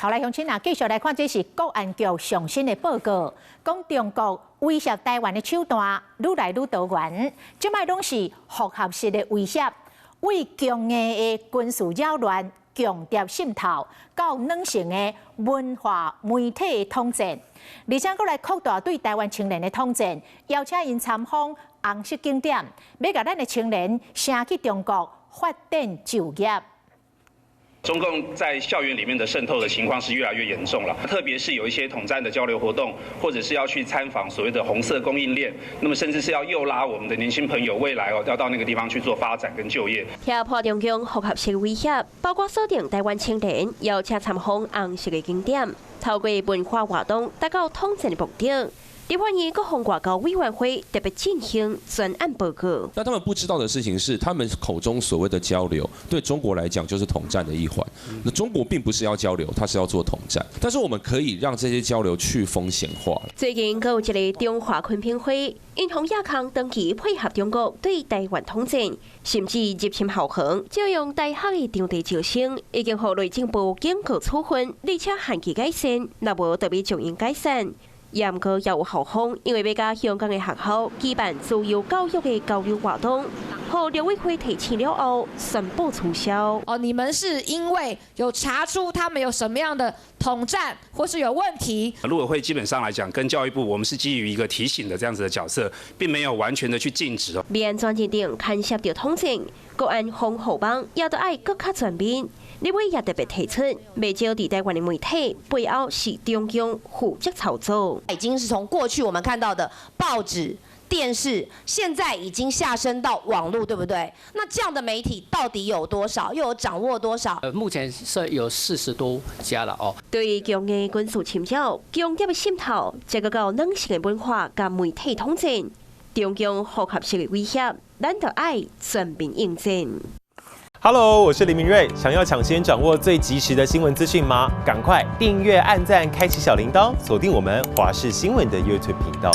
后来乡亲啊，继续来看，这是国安局上新的报告，讲中国威胁台湾的手段愈来愈多元，即摆拢是复合式的威胁，为强硬的军事扰乱、强谍渗透，到软性的文化媒体的统战，而且阁来扩大对台湾青年的统战，邀请因参访红色景点，要甲咱的青年升去中国发展就业。 中共在校园里面的渗透的情况是越来越严重了，特别是有一些统战的交流活动，或者是要去参访所谓的红色供应链，那么甚至是要诱拉我们的年轻朋友未来要到那个地方去做发展跟就业。挑破中共复合式威胁，包括锁定台湾青年，邀请参访红色的景点，透过文化活动达到统战的目的。 立法院国防外交委员会特别进行专案报告。那他们不知道的事情是，他们口中所谓的交流，对中国来讲就是统战的一环。那中国并不是要交流，它是要做统战。但是我们可以让这些交流去风险化。最近，有一个中华昆平会，因同亚康长期配合中国对台湾统战，甚至入侵校园，借用大学的场地招生，已经予内政部警告处分，而且限期改善，若无特别将因改善。 也毋过，也有校方因为要甲香港的学校举办自由教育的交流活动，和陆委会提起了后，宣布取消。你们是因为有查出他们有什么样的统战或是有问题？陆委会基本上来讲，跟教育部我们是基于一个提醒的这样子的角色，并没有完全的去禁止哦。连专认定牵涉到统战，国安防后帮也都爱更加全面。 立委也特别提出，未少伫台湾的媒体背后是中共负责操作。已经是从过去我们看到的报纸、电视，现在已经下升到网络，对不对？那这样的媒体到底有多少？又有掌握多少？目前是有40多家了哦。对于强硬军事侵扰、强谍的渗透，再个到软性的文化甲媒体统战，中共复合式的威胁，咱就爱全面应战。 Hello， 我是林明瑞。想要抢先掌握最及时的新闻资讯吗？赶快订阅、按赞、开启小铃铛，锁定我们华视新闻的 YouTube 频道。